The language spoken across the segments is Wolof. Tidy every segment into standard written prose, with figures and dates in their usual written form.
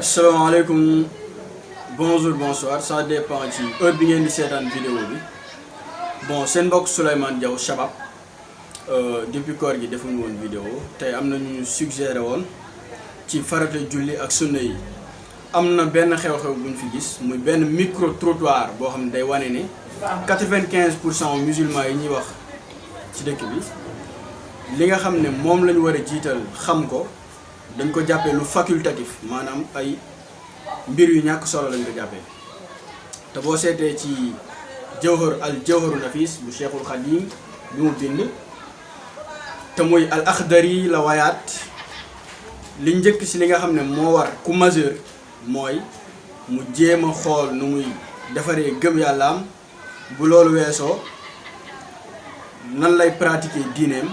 Asalaamaaleykum bonjour bonsoir ça dépend ci heure bi ngeen di seetaan vidéo bi bon seen mbokk Souleymane Diaw Chabab depuis koor gi defuñu woon vidéo tey am na ñu suggéré woon ci farata julli ak sunna yi am na benn xew-xew bu ñu fi gis muy benn micro trottoir boo xam ne day wane ne 95% musulmans yi ñuy wax ci dëkk bi li nga xam ne moom la ñu war a jiital xam ko dañ ko jàppee lu facultatif maanaam ay mbir yu ñàkk solo lañ ko jàppee te boo seetee ci jawharu nafis bu Cheikhul Khadim bi mu bind te muy al akhdari la wayaat li njëkk si li nga xam ne moo war ku majeur mooy mu jéem a xool nu muy defaree gëm yàllaam bu loolu weesoo nan lay pratiquer diineem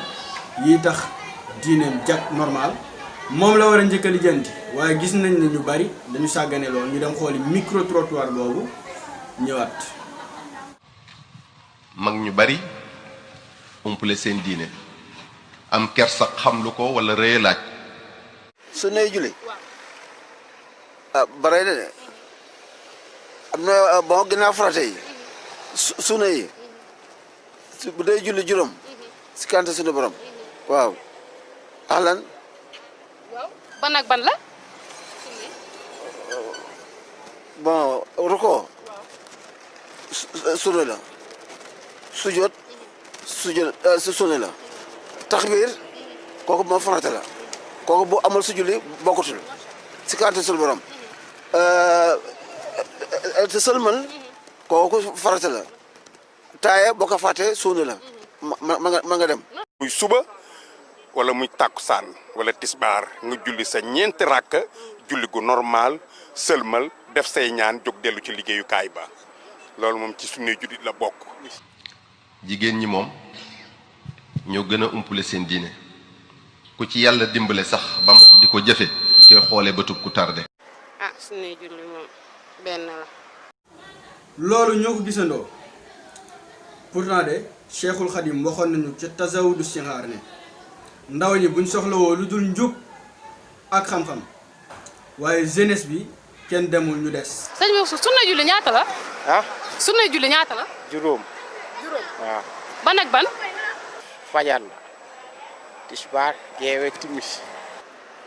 yi tax diineem jag normal moom la war a njëkk a lijjanti waaye gis nañ ne ñu bari dañu sàggane lool ñu dem xooli micro trottoir boobu ñëwaat. mag ñu bari umpale seen diine am kersa xam lu ko wala rëy laaj. su nay julli bare na de am na bon ginnaaw farata yi sunna yi bu dee julli juróom si kante suñu borom waaw ahlan ban ak ban la. bon ruko sunna la sujjóot sunna la takbir kooku moom farata la kooku bu amul su julli bokkutul si kante suñu borom te sëlmal kooku farata la taaya boo ko fàttee sunna la ma nga dem. muy suba wala muy tàkkusaan wala tisbaar nga julli sa ñeenti rakk julli gu normal sëlmal def say ñaan jóg dellu ci liggéeyukaay ba loolu moom ci suñuy jullit la bokk. jigéen ñi moom ñoo gën a umpale seen diine ku ci yàlla dimbale sax bam di ko jëfe di koy xoolee ba tub ku tardé. ah suñuy julli moom benn la. loolu ñoo ko gisandoo pourtant de Cheikhul Khadim waxoon nañu ca tasawudu sixaar ne ndaw ñi buñ soxlawoo lu dul njub ak xam-xam waaye jeunesse bi kenn demul ñu des. sëñ bi suñuy julli ñaata la. ah suñuy julli ñaata la. juróom waaw ban ak ban. fajar la tisbaar geewe timis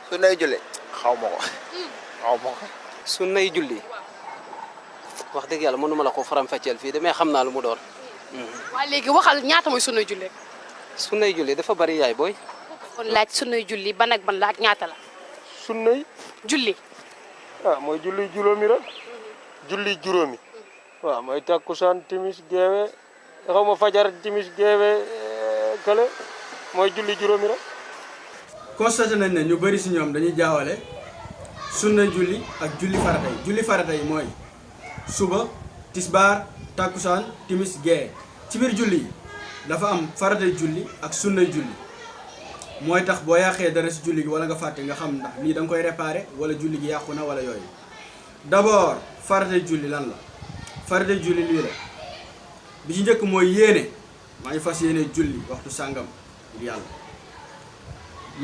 su nay julli xaw ma ko sunnay julli wax dëgg yàlla mënuma la ko faram-fàcceel fii damay xam naa lu mu doon. waaye léegi waxal ñaata mooy suñuy julli. sunnay julli dafa bari yaay booy. kon laaj suñuy julli ban ak ban la ak ñaata la. sunnay julli. mooy julli juróomi rek julli juróomi waaw mooy takkusaan timis geewe xaw ma fajar timis geewe kële mooy julli juróomi rek. constaté nañ ne ñu bari si ñoom dañuy jaawale sunna julli ak julli farata yi mooy suba tisbaar takkusaan timis gee ci biir julli yi dafa am faratay julli ak sunnay julli mooy tax boo yàqee dara si julli gi wala nga fàtte nga xam ndax lii da nga koy réparer wala julli gi yàqu na wala yooyu. d'abord faratay julli lan la faratay julli lii la bi ci njëkk mooy yéene maa ngi fas yéene julli waxtu sàngam ngir yàlla.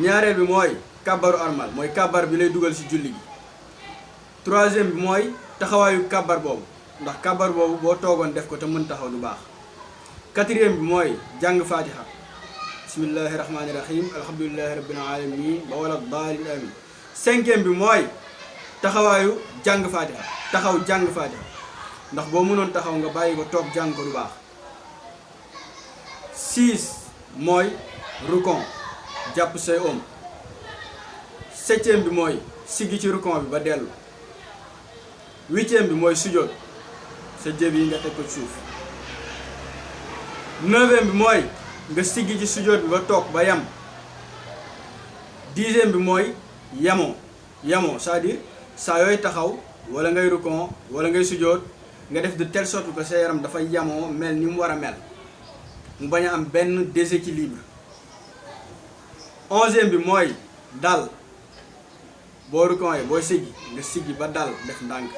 ñaareel bi mooy kàbbaru armal mooy kàbbar bi lay dugal si julli gi. troisième bi mooy taxawaayu kàbbar boobu ndax kàbbar boobu boo toogoon def ko te mën taxaw du baax. quatrième bi mooy jàng fatiha bismillahi rahmaani rahim alhamdulillahi rabbil alamin ba wala daalin amin. cinquième bi mooy taxawaayu jàng fatiha taxaw jàng fatiha ndax boo mënoon taxaw nga bàyyi ko toog jàng ko du baax. 6 mooy rukon jàpp say om. septième bi mooy siggi ci rukon bi ba dellu. huitième bi mooy sujjóot sa jëb yi nga teg ko suuf. neuvième bi mooy nga siggi ci sujjóot bi ba toog ba yam. dixième bi mooy yamoo c'est-à-dire saa yooy taxaw wala ngay rukon wala ngay sujjóot nga def de telle sorte que sa yaram dafay yamoo mel ni mu war a mel mu bañ a am benn déséquilibre. onzième bi mooy dal boo rukon yi booy siggi nga siggi ba dal def ndànk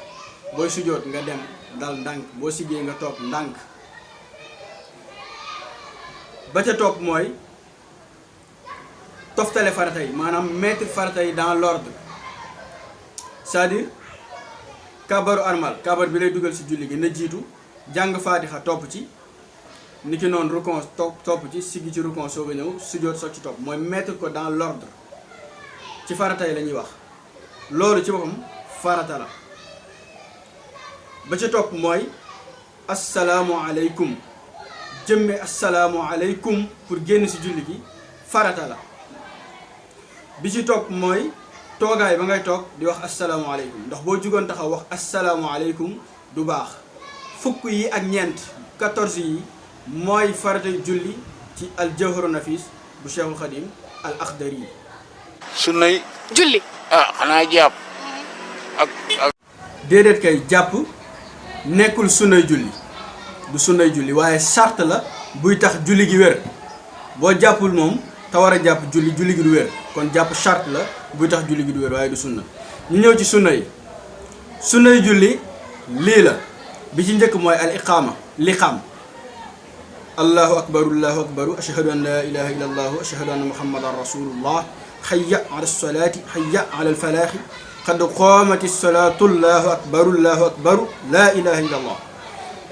booy sujjóot nga dem dal ndànk boo siggee nga toog ndànk. ba ca topp mooy toftale farata yi maanaam mettre farata yi dans l'ordre c'est-à-dire kabaru armal kabar bi lay dugal si julli gi na jiitu jàng faatixa topp ci niki noonu rukon topp ci siggi ci rukon soog a ñëw sujjóot soog ci topp mooy mettre ko dans l'ordre ci farata yi la ñuy wax loolu ci boppam farata la ba ca topp mooy assalaamu aleykum jëmme assalaamu aleykum pour génn si julli gi farata la bi ci topp mooy toogaay ba ngay toog di wax assalaamu aleykum ndax boo jugoon taxaw wax assalaamu aleykum du baax fukk yi ak ñeent 14 yi mooy farata julli ci al jawharu nafis bu Cheikhul Khadim al Akhdari yi sunnay julli xanaa jàpp ak déedéet kay jàpp nekkul sunnay julli du sunnay julli waaye charte la buy tax julli gi wér boo jàppul moom te war a jàpp julli gi du wér kon jàpp charte la buy tax julli gi du wér waaye du sunna ñu ñëw ci sunna yi sunnay julli lii la bi ci njëkk mooy al iqaama liqaam allahu akbaru ashhadu an la ilaha illa allahu ashhadu anna muhammadan rasulullah hayya ala salaati hayya ala alfalaaxi qad qaamati salaatu allahu akbaru la ilaha illa allah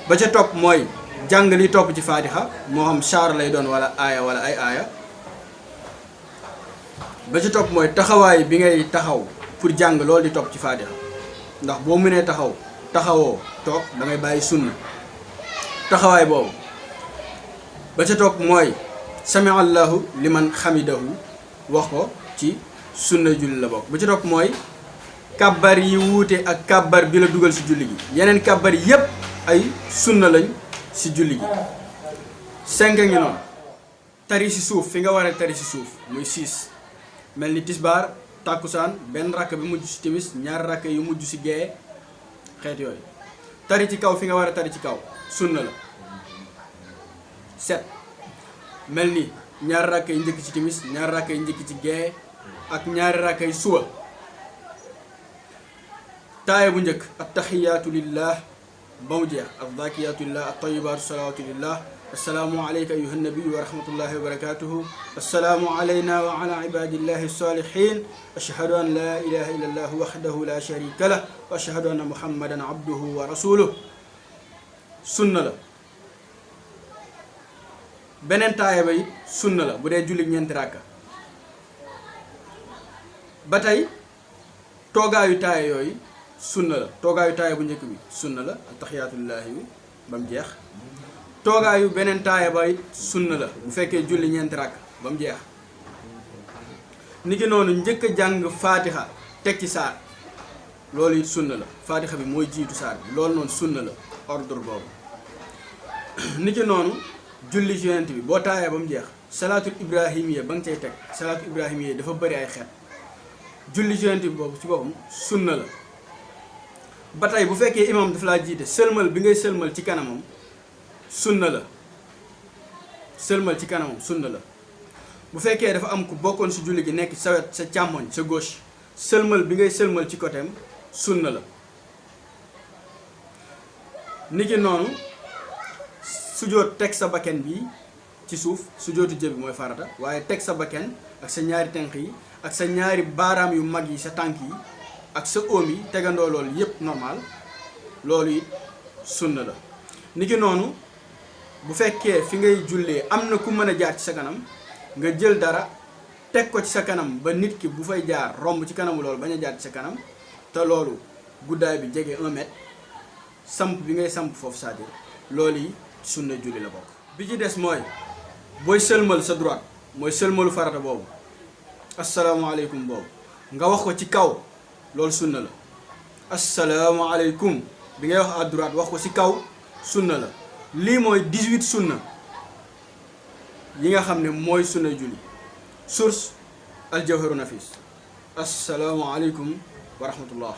ba ca topp mooy jàng li topp ci faatixa moo xam saar lay doon wala aaya wala ay aaya ba ca topp mooy taxawaay bi ngay taxaw pour jàng loolu di topp ci faatixa ndax boo mënee taxawoo toog da ngay bàyyi sunna taxawaay boobu ba ca topp mooy sami allahu liman xamidahu wax ko ci sunna julli la bokk ba ca topp mooy kàbbar yi wuute ak kàbbar bi la dugal si julli gi yeneen kàbbar yépp ay sunna lañ si julli gi 5 ngi noonu tari si suuf fi nga war a tari si suuf muy 6 mel ni tisbaar tàkkusaan benn rakk bi mujj si timis ñaari rakk yu mujj si gee xeet yooyu tari ci kaw fi nga war a tari ci kaw sunna la 7 mel ni ñaari rakk yi njëkk ci timis ñaari rakk yi njëkk ci gee ak ñaari rakk yi suba taaya bu njëkk attaxiyaatu lillah ba mu jeex azzakiyaatu lillah attayibaatu salawaatu lillah assalaamu alayka ayuha nabiyu wa rahmatullahi wa barakatuhu assalaamu alayna wa ala ibadillahi salihin ashhadu an la ilaha illa allah wahdahu la sharika lah wa ashhadu anna muhammadan abduhu wa rasuluh sunna la beneen taaya ba it sunna la bu dee julli ñeenti ràkka ba tey toogaayu taaya yooyu sunna la toogaayu taaya bu njëkk bi sunna la attaxiyaatullaahi bi ba mu jeex toogaayu beneen taaya ba it sunna la bu fekkee julli ñeenti ràkk ba mu jeex niki noonu njëkk a jàng faatixa teg ci saar loolu it sunna la faatixa bi mooy jiitu saar bi loolu noonu sunna la ordre boobu niki noonu julli ci yonent bi boo taayee ba mu jeex salaatul ibrahimiya ba nga cay teg salaatul ibrahimiya dafa bëri ay xeet julli ci yonent bi boobu ci boppam sunna la ba tey bu fekkee imam dafa laa jiite sëlmal bi ngay sëlmal ci kanamam sunna la sëlmal ci kanamam sunna la bu fekkee dafa am ku bokkoon si julli gi nekk sa wet sa càmmoñ sa gauche sëlmal bi ngay sëlmal ci côtéem sunna la niki noonu sujoot teg sa bakken bi ci suuf sujootu jëbi mooy farata waaye teg sa bakken ak sa ñaari tenq yi ak sa ñaari baaraam yu mag yi sa tànk yi ak sa oom yi tegandoo loolu yépp normal loolu it sunna la niki noonu bu fekkee fi ngay jullee am na ku mën a jaar ci sa kanam nga jël dara teg ko ci sa kanam ba nit ki bu fay jaar romb ci kanamu loolu bañ a jaar ci sa kanam te loolu guddaay bi jege 1 mètre samp bi ngay samp foofu c'est-à-dire loolu yi sunna julli la bokk bi ci des mooy booy sëlmal sa droite mooy sëlmalu farata boobu asalaamaaleykum boobu nga wax ko ci kaw loolu sunna la asalaamaaleykum bi ngay wax à droite wax ko ci kaw sunna la lii mooy 18 sunna yi nga xam ne mooy sunna julli source al jawharu nafis asalaamaaleykum wa rahmatullah